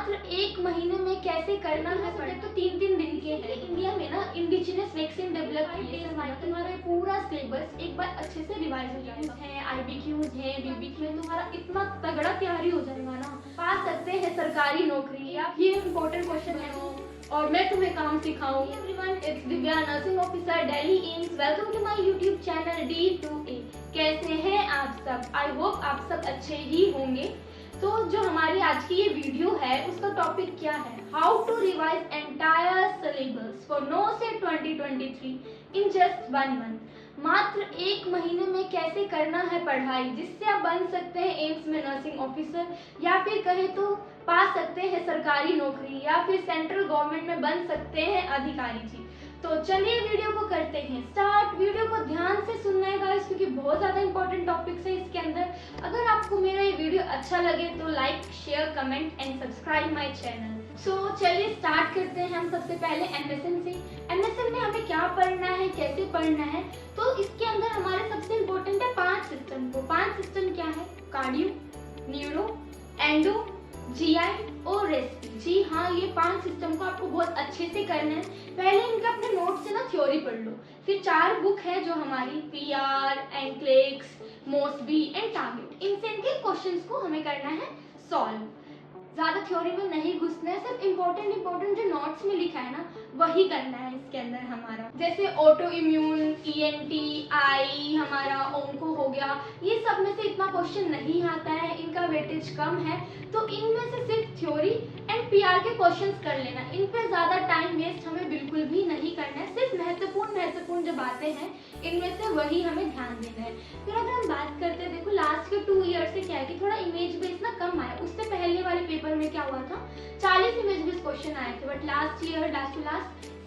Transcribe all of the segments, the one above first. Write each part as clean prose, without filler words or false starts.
मात्र एक महीने में कैसे करना है सब्जेक्ट तो 3-3 दिन के हैं। इंडिया में ना इंडिजिनस वैक्सीन डेवलप किए तुम्हारा पूरा सिलेबस एक बार अच्छे से रिवाइज हो जाएगा है, IBQs है, BBQ है, तुम्हारा इतना तगड़ा तैयारी हो जाएगा ना, पा सकते हैं सरकारी नौकरी। या ये इम्पोर्टेंट क्वेश्चन है और मैं तुम्हें काम सिखाऊंगी। Everyone, it's Divya, nursing officer, Delhi AIIMS. Welcome to my YouTube channel D2A। कैसे हैं आप सब? आई होप आप सब अच्छे ही होंगे। तो जो हमारी आज की ये वीडियो है उसका टॉपिक क्या है? How to revise entire syllabus for NORCET 2023 in just 1 month. मात्र एक महीने में कैसे करना है पढ़ाई जिससे आप बन सकते हैं एम्स में नर्सिंग ऑफिसर, या फिर कहे तो पा सकते हैं सरकारी नौकरी, या फिर सेंट्रल गवर्नमेंट में बन सकते हैं अधिकारी जी। तो चलिए वीडियो को करते हैं स्टार्ट। वीडियो को ध्यान से सुनना है गाइस, क्योंकि बहुत ज़्यादा इंपॉर्टेंट टॉपिक्स है इसके अंदर। अगर आपको मेरा ये वीडियो अच्छा लगे तो like, share, comment and subscribe my channel. So चलिए स्टार्ट करते हैं हम सबसे पहले MSN से। MSN में हमें क्या पढ़ना है, कैसे पढ़ना है? तो इसके अंदर हमारे सबसे इम्पोर्टेंट है 5 सिस्टम को। 5 सिस्टम क्या है? कार्डियो, न्यूरो, एंडो, GI और रेस्पिरेटरी। जी हाँ, ये 5 सिस्टम को आपको बहुत अच्छे से करना है। पहले इनका अपने नोट से ना थ्योरी पढ़ लो। फिर 4 बुक है जो हमारी PR, एनक्लेक्स, मोसबी एंड टारगेट। इनसे इनके क्वेश्चंस को हमें करना है सॉल्व। ज़्यादा थ्योरी में नहीं घुसना है, सिर्फ इम्पोर्टेंट जो नोट्स में लिखा है ना वही करना है इसके अंदर हमारा। जैसे ऑटो इम्यून, ENT, आई, हमारा ओंको हो गया, ये सब में से इतना क्वेश्चन नहीं आता है, इनका वेटेज कम है। तो इनमें से सिर्फ थ्योरी एंड PR के क्वेश्चंस कर लेना। इन पे ज़्यादा टाइम वेस्ट हमें बिल्कुल भी नहीं करना है। सिर्फ महत्वपूर्ण जो बातें हैं इनमें से वही हमें ध्यान देना है। फिर अगर हम बात करते हैं, देखो लास्ट के 2 ईयर से क्या है कि थोड़ा इमेज बेस ना कम आया। उससे पहले वाले पेपर में क्या हुआ था, 40 इमेज बेस क्वेश्चन आए थे, but last year last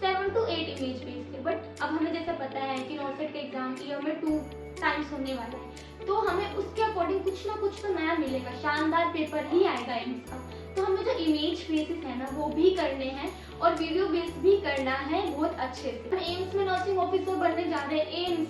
7 to 8 image base थे। बट अब हमें जैसे पता है कि नॉर्सेट का एग्जाम ईयर में 2 टाइम्स होने वाला है, तो हमें उसके अकॉर्डिंग कुछ ना कुछ तो नया मिलेगा, शानदार पेपर ही आएगा एम्स का। तो हमें जो इमेज बेसिस है ना वो भी करने हैं और वीडियो बेस भी करना है बहुत अच्छे से। एम्स में नर्सिंग ऑफिसर बनने जा रहे हैं एम्स,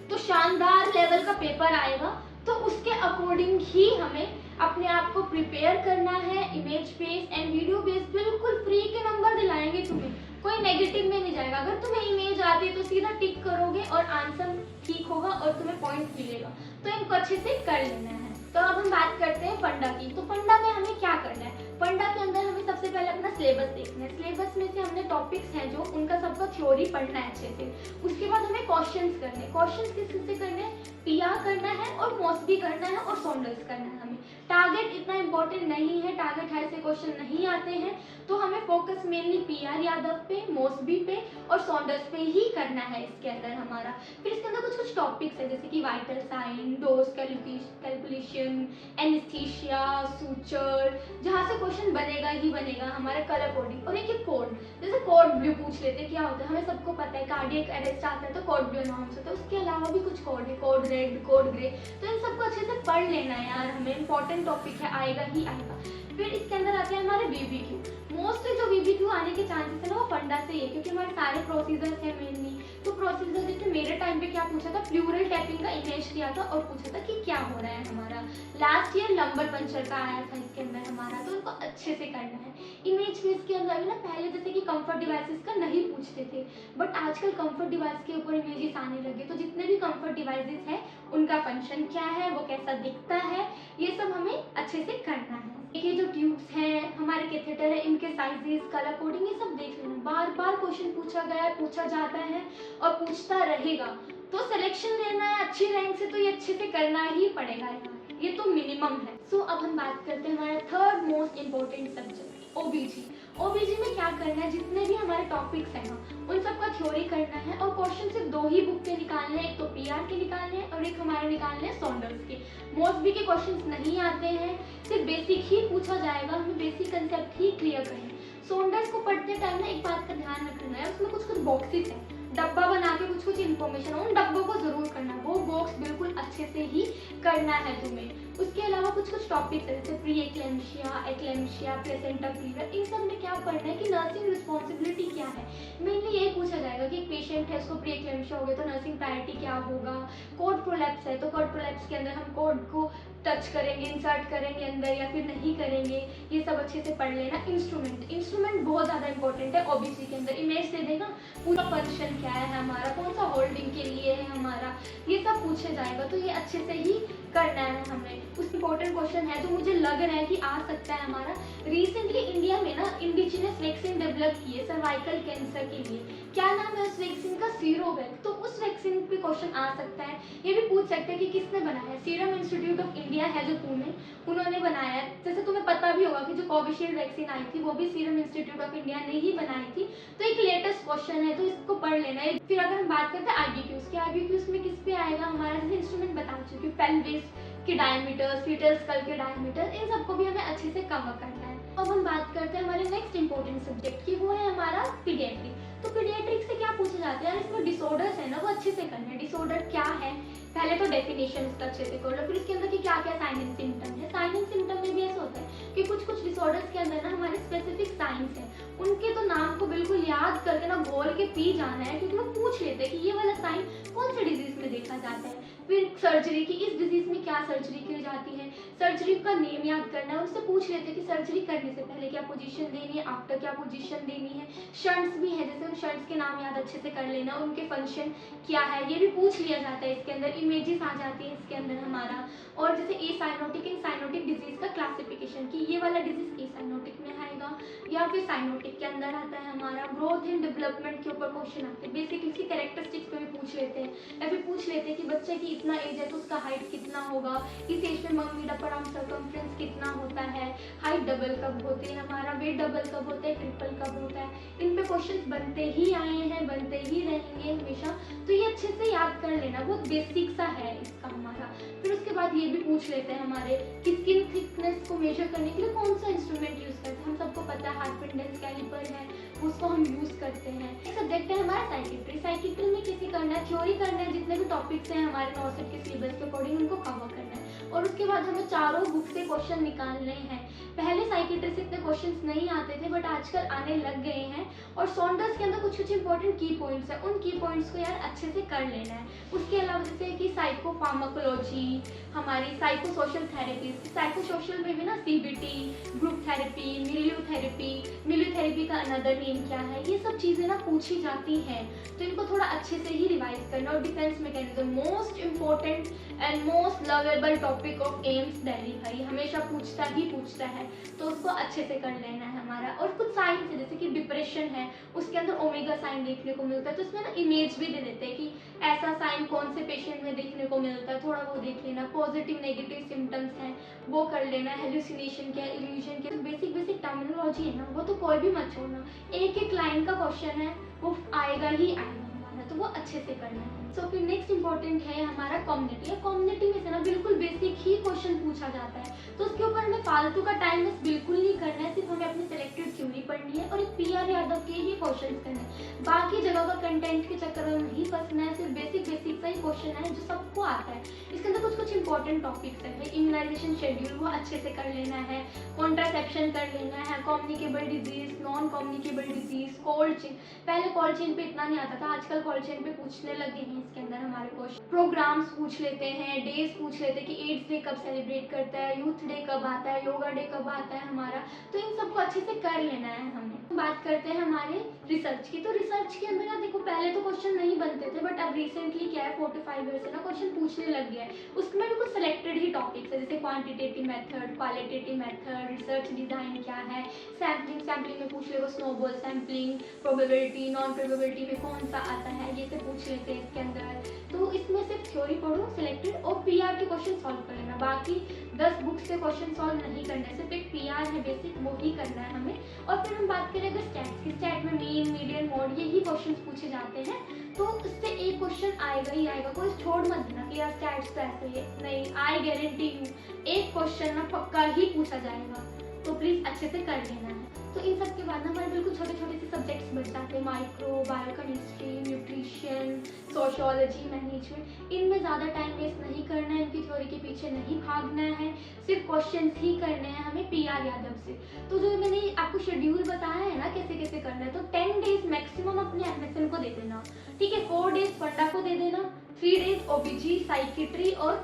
तो शानदार लेवल का पेपर आएगा, तो उसके अकॉर्डिंग ही हमें अपने आप को प्रिपेयर करना है। Image base and video base बिल्कुल फ्री के नंबर दिलाएंगे तुम्हें, कोई नेगेटिव में नहीं जाएगा। अगर तुम्हें इमेज आती है तो सीधा टिक करोगे और आंसर ठीक होगा और तुम्हें पॉइंट मिलेगा। तो इनको अच्छे से कर लेना है। तो अब हम बात करते हैं फंडा की। तो फंडा में हमें क्या करना है? फंडा के अंदर हमें सबसे पहले अपना सिलेबस देखना है। सिलेबस में से हमने टॉपिक्स हैं जो उनका सबका थ्योरी पढ़ना है अच्छे से। उसके बाद हमें क्वेश्चंस करने हैं। क्वेश्चंस किस से करने हैं? PR करना है और मोसबी करना है और सॉन्डर्स करना है हमें। टारगेट इतना इंपॉर्टेंट नहीं है, टारगेट हाई से क्वेश्चन नहीं आते हैं, तो हमें फोकस मेनली PR यादव पे, मोसबी पे और सॉन्डर्स पे ही करना है इसके अंदर हमारा। फिर इसके अंदर कुछ टॉपिक्स है जैसे कि vital sign, dose calculation, anaesthesia, suture, जहाँ से क्वेश्चन बनेगा ही बनेगा हमारे कलर कोडिंग। और एक कोड, जैसे कोड ब्लू पूछ लेते क्या होता है, हमें सबको पता है कार्डियक अरेस्ट आता है तो कोड ब्लू अनाउंस होता है। उसके अलावा भी कुछ कोड है, कोड रेड, कोड ग्रे, तो इन सबको अच्छे से पढ़ लेना है यार, हमें इंपॉर्टेंट टॉपिक है, आएगा ही आएगा। फिर इसके अंदर आते हैं हमारे BBQ। मोस्टली जो BBQ आने के चांसेस है ना वो फंडा से ही है, क्योंकि हमारे सारे प्रोसीजर्स हैं मेनली। तो प्रोसीजर जैसे मेरे टाइम पे क्या पूछा था, प्लूरल टैपिंग का इमेज दिया था और पूछा था कि क्या हो रहा है हमारा। लास्ट ईयर लंबर पंचर का आया था इसके अंदर हमारा, तो उनको अच्छे से करना है। इमेज बेस के अंदर ना पहले जैसे कि कंफर्ट डिवाइसेस का नहीं पूछते थे, बट आजकल कंफर्ट डिवाइस के ऊपर इमेजेस आने लगे। तो जितने भी कंफर्ट डिवाइसेस हैं उनका फंक्शन क्या है, वो कैसा दिखता है, ये सब हमें अच्छे से करना है। ये जो ट्यूब्स हैं, हमारे कैथेटर है, इनके साइजेस, कलर कोडिंग, ये सब देख लेना। बार बार क्वेश्चन पूछा गया है, पूछा जाता है और पूछता रहेगा, तो सिलेक्शन लेना है अच्छी रैंक से, तो ये अच्छे से करना ही पड़ेगा यार, ये तो मिनिमम है। सो अब हम बात करते हैं हमारा third most important subject OBG। OBG में क्या करना है, जितने भी हमारे टॉपिक्स हैं ना उन सबका थ्योरी करना है और क्वेश्चन सिर्फ 2 ही बुक के निकालने हैं, एक तो PR के निकालने हैं और एक हमारे निकालने हैं सॉन्डर्स के। मोस्टली के क्वेश्चंस नहीं आते हैं, सिर्फ बेसिक ही पूछा जाएगा, हमें बेसिक कंसेप्ट ही क्लियर करना है। सॉन्डर्स को पढ़ते टाइम ना एक बात का ध्यान रखना है, उसमें कुछ बॉक्सेस हैं, डब्बा बना के कुछ इन्फॉर्मेशन, उन डब्बों को जरूर करना, वो बॉक्स बिल्कुल अच्छे से ही करना है तुम्हें। उसके अलावा कुछ कुछ टॉपिक्स है जैसे pre eclampsia, eclampsia, placenta previa, इन सब में क्या पढ़ना है कि नर्सिंग रिस्पॉन्सिबिलिटी क्या है। मेनली यही पूछा जाएगा कि एक पेशेंट है, उसको प्री एक्लेम्शिया हो गया तो नर्सिंग प्रायोरिटी क्या होगा। कोड प्रोलैप्स है तो कोड प्रोलैप्स के अंदर हम कोड को टच करेंगे, इंसर्ट करेंगे अंदर या फिर नहीं करेंगे, ये सब अच्छे से पढ़ लेना। इंस्ट्रूमेंट बहुत ज़्यादा इंपॉर्टेंट है। ओबीसी के अंदर इमेज दे देगा, पूरा फंक्शन क्या है हमारा, कौन सा होल्डिंग के लिए है हमारा, ये सब पूछे जाएगा। तो ये अच्छे से ही करना है हमें। उस इम्पोर्टेंट क्वेश्चन है जो मुझे लग रहा है कि आ सकता है हमारा। रिसेंटली इंडिया में ना इंडिजिनस वैक्सीन डेवलप की है सर्वाइकल कैंसर के लिए। क्या नाम है उस वैक्सीन का? सीरोवैक। तो उस वैक्सीन पे क्वेश्चन आ सकता है। ये भी पूछ सकते हैं कि किसने बनाया है। सीरम इंस्टीट्यूट ऑफ इंडिया है जो पुणे, उन्होंने बनाया है। जैसे तुम्हें पता भी होगा कि जो कोविशील्ड वैक्सीन आई थी वो भी सीरम इंस्टीट्यूट ऑफ इंडिया ने ही बनाई थी। तो एक लेटेस्ट क्वेश्चन है तो इसको पढ़ लेना है। फिर अगर हम बात करते हैं आईबीक्यूज के, आईबीक्यूज में किस पे आएगा हमारा, जैसे इंस्ट्रूमेंट बता चुकी हूँ, पेल्विस के डायमीटर, फीटल स्कल के डायमीटर, इन सबको भी हमें अच्छे से कवर करना है। अब हम बात करते हैं हमारे नेक्स्ट इंपॉर्टेंट सब्जेक्ट की, वो है हमारा पीडियाट्रिक। तो पीडियाट्रिक से क्या पूछा जाता है यार, इसमें डिसऑर्डर्स है ना वो अच्छे से करना है। डिसऑर्डर क्या है, पहले तो डेफिनेशन उसका अच्छे से कर लो, फिर उसके अंदर कि क्या क्या साइन एंड सिम्टम है। साइन एंड सिम्टम में भी ऐसा होता है कि कुछ कुछ डिसऑर्डर्स के अंदर ना हमारे स्पेसिफिक साइंस हैं, उनके तो नाम को बिल्कुल याद करके ना घोल के पी जाना है, क्योंकि लोग पूछ लेते हैं कि ये वाला साइन कौन से डिजीज में देखा जाता है। फिर सर्जरी की, इस डिजीज में क्या सर्जरी की जाती है, सर्जरी का नेम याद करना है। उससे पूछ लेते हैं कि सर्जरी करने से पहले क्या पोजीशन देनी है, आफ्टर क्या पोजीशन देनी है। शंट्स भी है, जैसे उन शंट्स के नाम याद अच्छे से कर लेना, उनके फंक्शन क्या है ये भी पूछ लिया जाता है। इसके अंदर इमेजेस आ जाती है इसके अंदर हमारा। और जैसे ए साइनोटिक एंड साइनोटिक डिजीज का क्लासिफिकेशन कि ये वाला डिजीज ए साइनोटिक में आएगा या फिर साइनोटिक के अंदर आता है हमारा। ग्रोथ एंड डेवलपमेंट के ऊपर क्वेश्चन आते हैं, बेसिकली इसकी कैरेक्टरिस्टिक्स पे भी पूछ लेते हैं। या फिर पूछ लेते हैं कि बच्चे की इतना एज है तो उसका हाइट कितना होगा, इस एज में मम्मी अपर आर्म सर्कमफ्रेंस कितना होता है, हाइट डबल कब होती है हमारा, वेट डबल कब होता है, ट्रिपल कब होता है। इन पे क्वेश्चंस बनते ही आए हैं, बनते ही रहेंगे हमेशा। तो ये अच्छे से याद कर लेना, बहुत बेसिक सा है इसका हमारा। फिर उसके बाद ये भी पूछ लेते हैं हमारे कि स्किन थिकनेस को मेजर करने के लिए कौन सा इंस्ट्रूमेंट यूज करते हैं। हम सबको पता है हार्टफिंडेंस कैलिपर है, उसको हम यूज करते हैं। एक सब्जेक्ट है हमारा साइकिट्री। साइकिट्री में कैसे करना है, थ्योरी करना है, जितने भी टॉपिक्स हैं हमारे नॉर्सेट के सिलेबस के अकॉर्डिंग उनको कवर करना है। और उसके बाद हमें चारों बुक से क्वेश्चन निकालने हैं। पहले साइकिट्री से इतने क्वेश्चंस नहीं आते थे बट आजकल आने लग गए हैं। और सॉन्डर्स के अंदर कुछ कुछ इंपॉर्टेंट की पॉइंट्स हैं, उन की पॉइंट्स को यार अच्छे से कर लेना है। उसके अलावा जैसे कि साइकोफार्माकोलॉजी, हमारी psycho social therapy, psycho social में भी ना सीबीटी, ग्रुप थेरेपी, मिलियोथेरेपी का अनदर नेम क्या है, ये सब चीज़ें ना पूछी जाती हैं। तो इनको थोड़ा अच्छे से ही रिवाइज करना। और defence mechanism, most important and most lovable topic of AIIMS Delhi, भाई हमेशा पूछता है तो उसको अच्छे से कर लेना है हमारा। और कुछ साइंस है जैसे कि डिप्रेशन है, उसके अंदर ओमेगा साइन देखने को मिलता है, तो उसमें ना इमेज भी दे देते हैं कि ऐसा साइन कौन से पेशेंट में देखने को मिलता है, थोड़ा वो देख लेना। पॉजिटिव नेगेटिव सिम्टम्स हैं वो कर लेना। हेलुसिनेशन क्या, इल्यूजन क्या, बेसिक टर्मिनोलॉजी है ना वो तो कोई भी मत छोड़ना। एक लाइन का क्वेश्चन है वो आएगा ही आएगा हमारा, तो वो अच्छे से करना है। सो फिर नेक्स्ट इंपॉर्टेंट है हमारा कम्युनिटी। कम्युनिटी में से ना बिल्कुल बेसिक ही क्वेश्चन पूछा जाता है, तो उसके ऊपर हमें फालतू का टाइम वेस्ट बिल्कुल नहीं करना है। सिर्फ हमें अपनी सिलेक्टेड थ्योरी पढ़नी है और एक पीआर यादव के ही क्वेश्चन करने हैं। बाकी जगह का कंटेंट के चक्कर में नहीं फंसना है। सिर्फ बेसिक सा ही क्वेश्चन है जो सबको आता है। इसके अंदर कुछ इंपॉर्टेंट टॉपिक्स है। इम्यूनाइजेशन शेड्यूल वो अच्छे से कर लेना है, कॉन्ट्रासेप्शन कर लेना है, communicable disease, non communicable disease, cold chain. पहले कोल्ड चेन पे इतना नहीं आता था, आजकल कोल्ड चेन पे पूछने लगे हैं। इसके अंदर हमारे क्वेश्चन प्रोग्राम्स पूछ लेते हैं, डेज पूछ लेते हैं कि एड्स डे कब सेलिब्रेट करता है, यूथ डे कब आता है, योगा डे कब आता है हमारा। तो इन सबको अच्छे से कर लेना है हमें। बात करते हैं हमारे रिसर्च की। तो रिसर्च के अंदर ना देखो पहले तो क्वेश्चन नहीं बनते थे बट अब रिसेंटली क्या है 4 to 5 ईयर से ना क्वेश्चन पूछने लग गया है। उसमें भी कुछ सिलेक्टेड ही टॉपिक्स है जैसे quantitative method, qualitative method, research design क्या है, सैम्पलिंग में पूछ लेगा snowball sampling, probability, non probability में कौन सा आता है, ये सब पूछ लेते हैं इसके अंदर। तो इसमें सिर्फ थ्योरी पढ़ो सिलेक्टेड और पीआर के क्वेश्चन सॉल्व कर लेना। बाकी 10 बुक्स से क्वेश्चन सॉल्व नहीं करना है, सिर्फ एक पीआर है बेसिक वो ही करना है हमें। और फिर हम बात करें अगर स्टैट्स की, स्टैट में मीन, मीडियन, मोड यही क्वेश्चन पूछे जाते हैं। तो इससे एक क्वेश्चन आएगा ही आएगा, कोई छोड़ मत देना कि यार स्टैट्स तो ऐसे ही नहीं। आई गारंटी यू एक क्वेश्चन ना पक्का ही पूछा जाएगा। तो प्लीज़ अच्छे से कर लेना है। तो इन सब के बाद ना हमारे बिल्कुल छोटे छोटे से सब्जेक्ट्स बच जाते हैं, micro, biochemistry, nutrition, sociology, management. इनमें ज़्यादा टाइम वेस्ट नहीं करना है, इनकी थ्योरी के पीछे नहीं भागना है, सिर्फ क्वेश्चंस ही करने हैं हमें पीआर यादव से। तो जो मैंने आपको शेड्यूल बताया है ना कैसे कैसे करना है, तो 10 डेज मैक्सिमम अपने एमएसएन को दे देना, ठीक है। 4 डेज फंडा को दे देना, 3 डेज ओबीजी, साइकेट्री और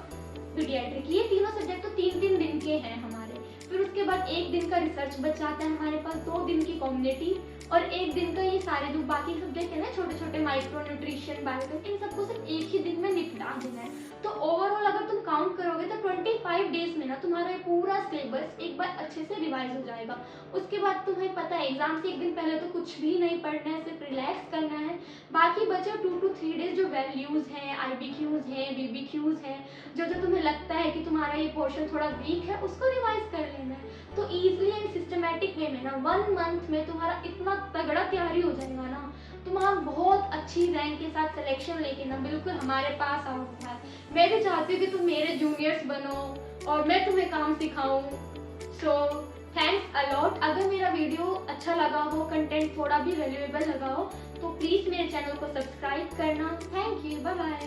पीडियाट्रिक। ये तीनों सब्जेक्ट तो 3-3 दिन के हैं हमारे। फिर उसके बाद 1 दिन का रिसर्च बच जाता है हमारे पास, 2 दिन की कम्युनिटी और 1 दिन का ये सारे जो बाकी सब्जेक्ट है ना छोटे छोटे, माइक्रो, न्यूट्रिशन, बायोकेमिस्ट्री, इन सबको सिर्फ एक ही दिन में निपटा देना है। तो ओवरऑल अगर तुम काउंट करोगे तो 25 डेज में ना तुम्हारा ये पूरा सिलेबस एक बार अच्छे से रिवाइज हो जाएगा। उसके बाद तुम्हें पता है एग्जाम से 1 दिन पहले तो कुछ भी नहीं पढ़ना है, सिर्फ रिलैक्स करना है। बाकी बचे 2 to 3 डेज जो वैल्यूज हैं, आईबीक्यूज हैं, बीबीक्यूज हैं, जो जो तुम्हें लगता है कि तुम्हारा ये पोर्शन थोड़ा वीक है, उसको रिवाइज कर लेना है। तो ईजिली एंड सिस्टमेटिक वे में ना 1 मंथ में तुम्हारा इतना तगड़ा तैयारी हो जाएगा ना, तुम आप बहुत अच्छी रैंक के साथ सिलेक्शन लेके ना बिल्कुल हमारे पास आओ यार। मैं भी चाहती हूँ कि तुम मेरे जूनियर्स बनो और मैं तुम्हें काम सिखाऊं। So thanks a lot. अगर मेरा वीडियो अच्छा लगा हो, कंटेंट थोड़ा भी वैल्यूएबल लगा हो, तो प्लीज़ मेरे चैनल को सब्सक्राइब करना। Thank you, bye bye.